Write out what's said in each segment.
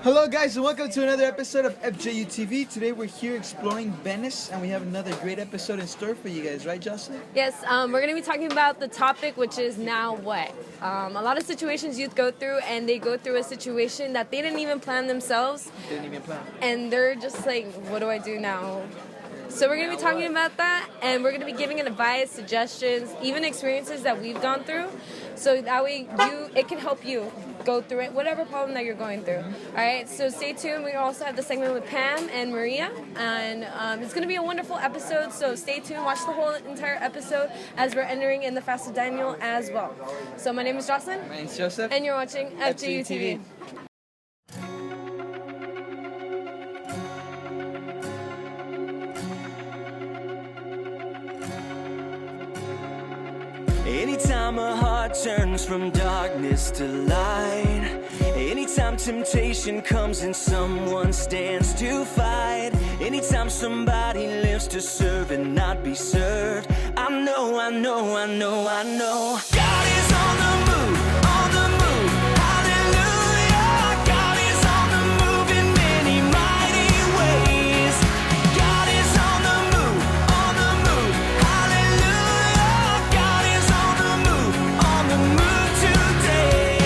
Hello guys and welcome to another episode of FJUTV. Today we're here exploring Venice and we have another great episode in store for you guys, right Jocelyn? Yes, we're going to be talking about the topic, which is now what? A lot of situations youth go through, and they go through a situation that they didn't even plan themselves. Didn't even plan. And they're just like, what do I do now? So we're going to be talking about that, and we're going to be giving advice, suggestions, even experiences that we've gone through, so that way it can help you go through it, whatever problem that you're going through. All right, so stay tuned. We also have the segment with Pam and Maria, and it's going to be a wonderful episode, so stay tuned. Watch the whole entire episode as we're entering in the Fast of Daniel as well. So my name is Jocelyn. My name's Joseph. And you're watching FJUTV. Anytime a heart turns from darkness to light, anytime temptation comes and someone stands to fight, anytime somebody lives to serve and not be served, I know God is on the move, hallelujah. God is on the move in many mighty ways. God is on the move, hallelujah. God is on the move today.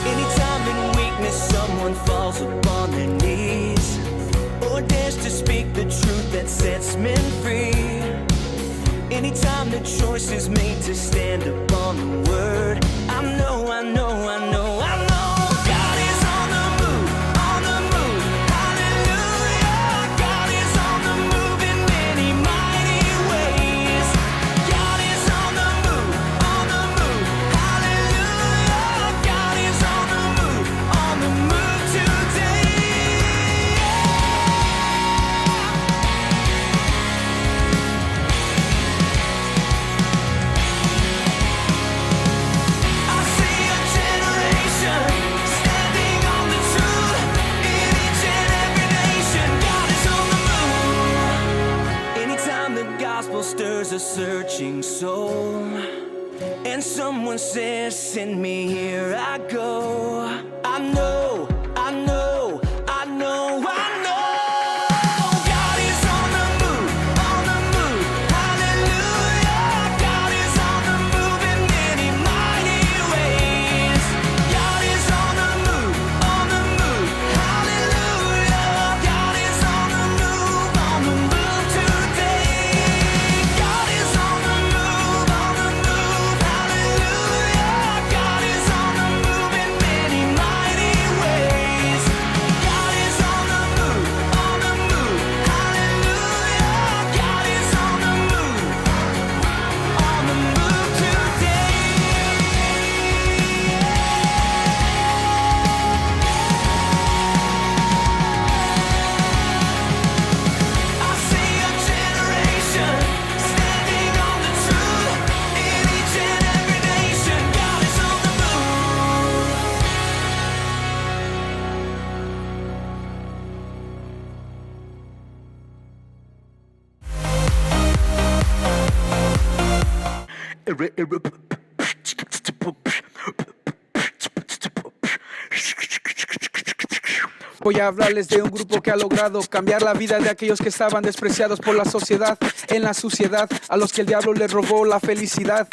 Anytime in weakness someone falls upon their knees, or dares to speak the truth that sets men free. Anytime the choice is made to stand upon the word, I know God is on the move, hallelujah. God is on the move in many mighty ways. God is on the move, hallelujah. God is on the move today. I see a generation standing on the truth in each and every nation. God is on the move. Anytime the gospel stirs a searching soul, and someone says, "Send me, here I go." I know. God is on the move, hallelujah. God is on the move in many mighty ways. God is on the move, hallelujah. God is on the move today. God is on the move, hallelujah. God is on the move in many mighty ways. God is on the move, hallelujah. God is on the move today. I see a generation standing on the truth in each and every nation. God is on the move. Voy a hablarles de un grupo que ha logrado cambiar la vida de aquellos que estaban despreciados por la sociedad, en la suciedad, a los que el diablo les robó la felicidad.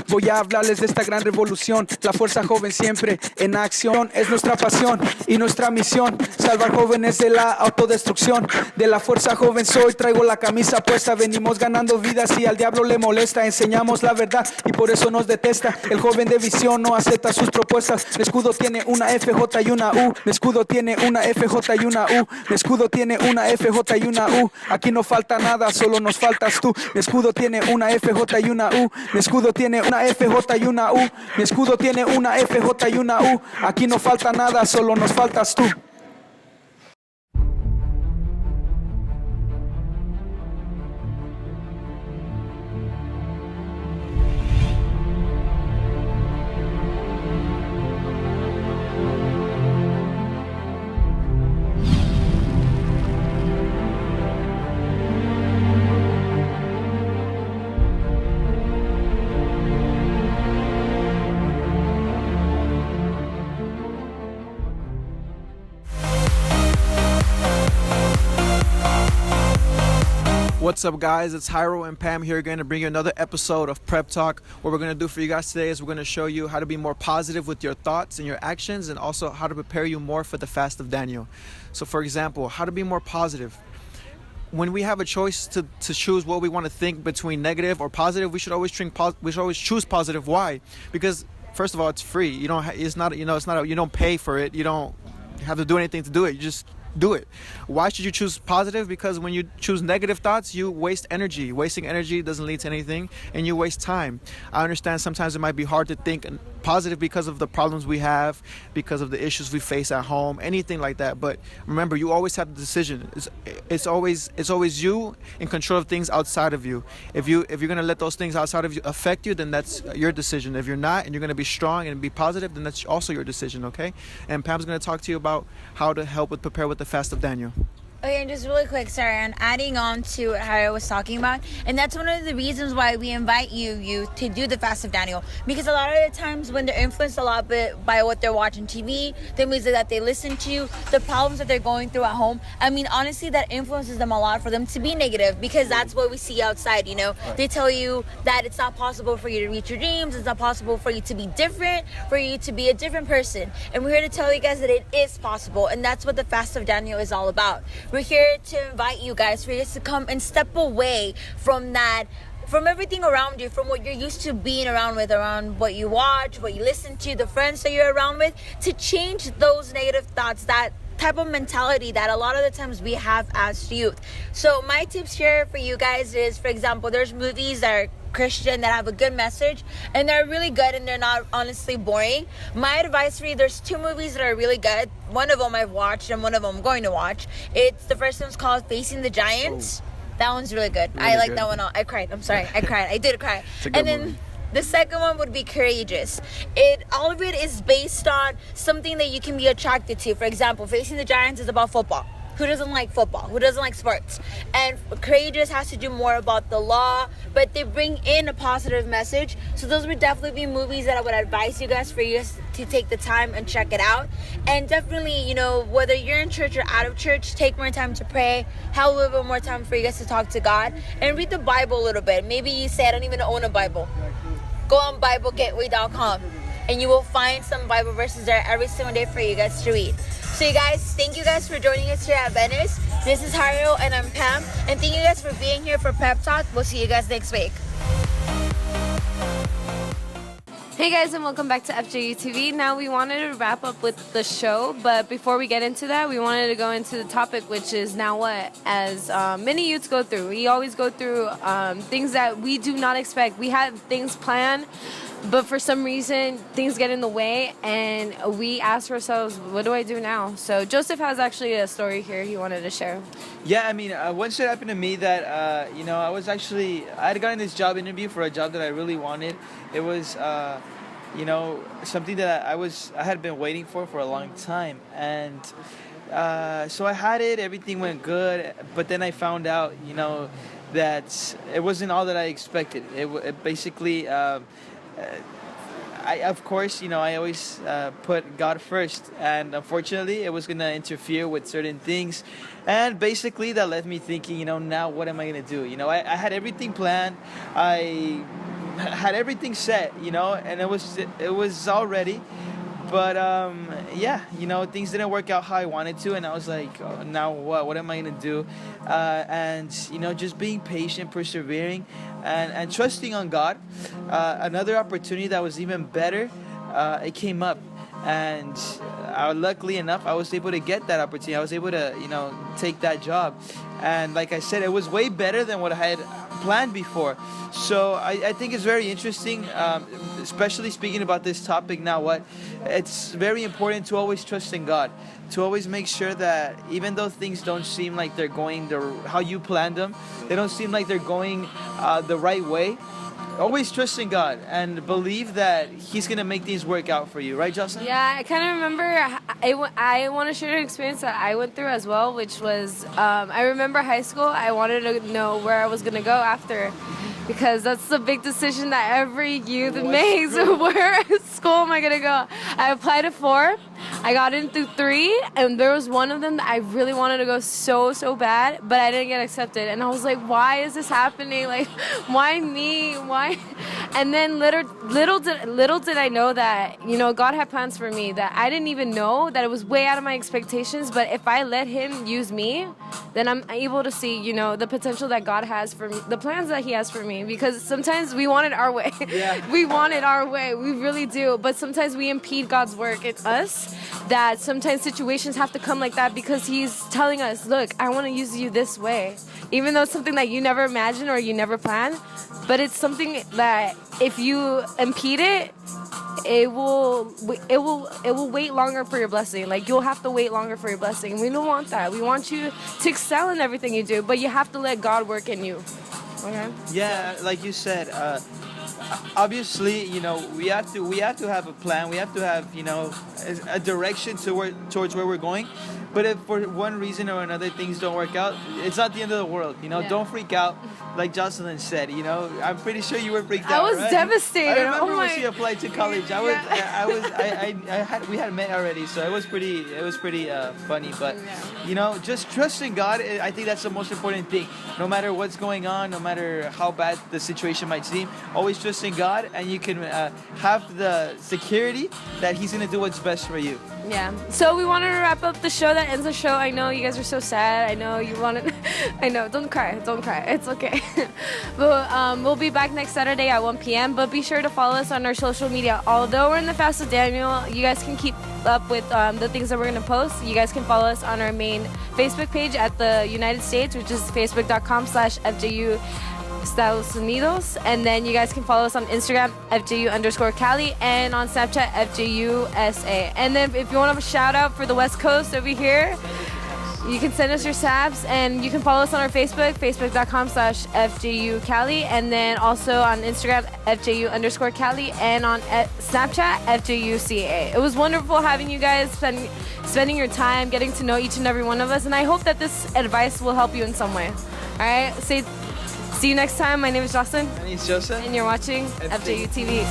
Voy a hablarles de esta gran revolución, la fuerza joven siempre en acción. Es nuestra pasión y nuestra misión, salvar jóvenes de la autodestrucción. De la fuerza joven soy, traigo la camisa puesta, venimos ganando vidas y al diablo le molesta. Enseñamos la verdad y por eso nos detesta. El joven de visión no acepta sus propuestas. Mi escudo tiene una FJ y una U. Mi escudo tiene una FJ y una U. Mi escudo tiene una FJ y una U. Aquí no falta nada, solo nos faltas tú. Mi escudo tiene una FJ y una U. Mi escudo tiene una FJ y una U. Mi escudo tiene una FJ y una U. Aquí no falta nada, solo nos faltas tú. up, guys? It's Hyro and Pam here, going to bring you another episode of Prep Talk. What we're going to do for you guys today is we're going to show you how to be more positive with your thoughts and your actions, and also how to prepare you more for the fast of Daniel. So, for example, how to be more positive. When we have a choice to choose what we want to think between negative or positive, we should always choose positive. Why? Because first of all, it's free. You don't. You don't pay for it. You don't have to do anything to do it. You just do it. Why should you choose positive? Because when you choose negative thoughts, you waste energy. Wasting energy doesn't lead to anything, and you waste time. I understand sometimes it might be hard to think positive because of the problems we have, because of the issues we face at home, anything like that. But remember, you always have the decision. It's always you in control of things outside of you. If you're gonna let those things outside of you affect you, then that's your decision. If you're not, and you're gonna be strong and be positive, then that's also your decision. Okay? And Pam's gonna talk to you about how to help prepare with the fast of Daniel. Okay, and just really quick, sorry, and adding on to what I was talking about, and that's one of the reasons why we invite you to do the Fast of Daniel, because a lot of the times when they're influenced a lot bit by what they're watching TV, the music that they listen to, the problems that they're going through at home, I mean, honestly, that influences them a lot for them to be negative, because that's what we see outside, They tell you that it's not possible for you to reach your dreams, it's not possible for you to be different, for you to be a different person, and we're here to tell you guys that it is possible, and that's what the Fast of Daniel is all about. We're here to invite you guys for you to come and step away from everything around you, from what you're used to being around what you watch, what you listen to, the friends that you're around with, to change those negative thoughts, that type of mentality that a lot of the times we have as youth. So my tips here for you guys is, for example, there's movies that are Christian that have a good message, and they're really good, and they're not honestly boring. My advice for you, there's 2 movies that are really good. One of them I've watched, and one of them I'm going to watch. The first one's called Facing the Giants. That one's really good. Really I like good. That one. I cried. I'm sorry. I cried. I did cry. It's a good movie. The second one would be Courageous. All of it is based on something that you can be attracted to. For example, Facing the Giants is about football. Who doesn't like football? Who doesn't like sports? And Courageous has to do more about the law, but they bring in a positive message. So those would definitely be movies that I would advise you guys to take the time and check it out. And definitely, whether you're in church or out of church, take more time to pray, have a little bit more time for you guys to talk to God, and read the Bible a little bit. Maybe you say, I don't even own a Bible. Go on BibleGateway.com, and you will find some Bible verses there every single day for you guys to read. So you guys, thank you guys for joining us here at Venice. This is Hario and I'm Pam. And thank you guys for being here for Pep Talk. We'll see you guys next week. Hey guys, and welcome back to FJUTV. Now we wanted to wrap up with the show, but before we get into that, we wanted to go into the topic, which is now what? As many youths go through. We always go through things that we do not expect. We have things planned, but for some reason, things get in the way, and we ask ourselves, what do I do now? So Joseph has actually a story here he wanted to share. Yeah, I mean, one shit happened to me that, I had gotten this job interview for a job that I really wanted. It was, something that I had been waiting for a long time. And so I had it, everything went good, but then I found out, that it wasn't all that I expected. It basically... I always put God first, and unfortunately it was going to interfere with certain things, and basically that left me thinking, now what am I going to do? I had everything planned, I had everything set, and it was all ready, but things didn't work out how I wanted to, and I was like, oh, now what am I going to do? And just being patient, persevering, and trusting on God. Another opportunity that was even better, it came up, and luckily enough, I was able to get that opportunity. I was able to, take that job, and like I said, it was way better than what I had planned before. So I think it's very interesting, especially speaking about this topic now. It's very important to always trust in God, to always make sure that even though things don't seem like they're going how you planned them, they don't seem like they're going the right way, always trust in God and believe that He's going to make things work out for you. Right, Justin? Yeah, I kind of remember, I want to share an experience that I went through as well, which was, I remember high school, I wanted to know where I was going to go after. because that's the big decision that every youth makes. Where school am I gonna go? I applied to 4. I got in through 3, and there was one of them that I really wanted to go so bad, but I didn't get accepted. And I was like, why is this happening? Like, why me? Why? And then little did I know that, you know, God had plans for me that I didn't even know, that it was way out of my expectations. But if I let Him use me, then I'm able to see, you know, the potential that God has for me, the plans that He has for me. Because sometimes we want it our way. Yeah. We want it our way. We really do. But sometimes we impede God's work in us. That sometimes situations have to come like that because He's telling us, look, I want to use you this way. Even though it's something that you never imagined or you never planned. But it's something that if you impede it, it will wait longer for your blessing. Like, you'll have to wait longer for your blessing. We don't want that. We want you to excel in everything you do, but you have to let God work in you. Okay? Yeah, like you said, obviously, you know, we have to have a plan. We have to have, you know, a direction towards where we're going. But if for one reason or another things don't work out, it's not the end of the world. You know, Yeah. Don't freak out. Like Jocelyn said, you know, I'm pretty sure you were freaked out. I was right? devastated. I remember Oh when my- she applied to college. We had met already, so it was pretty funny. But you know, just trust in God. I think that's the most important thing. No matter what's going on, no matter how bad the situation might seem, always trust in God, and you can have the security that He's gonna do what's best for you. Yeah. So we wanted to wrap up the show. That ends the show. I know you guys are so sad. I know you wanted. I know. Don't cry. Don't cry. It's okay. But we'll be back next Saturday at 1 p.m. But be sure to follow us on our social media. Although we're in the Fast with Daniel, you guys can keep up with the things that we're gonna post. You guys can follow us on our main Facebook page at the United States, which is facebook.com/FJU. Estados Unidos, and then you guys can follow us on Instagram FJU_Cali and on Snapchat FJUSA. And then if you want to have a shout out for the West Coast over here, you can send us your saps, and you can follow us on our facebook.com/FJU_Cali, and then also on Instagram FJU_Cali, and on Snapchat FJUCA. It was wonderful having you guys, spending your time getting to know each and every one of us, and I hope that this advice will help you in some way. All right, see you next time. My name is Jocelyn. My name's Joseph. And you're watching FJUTV.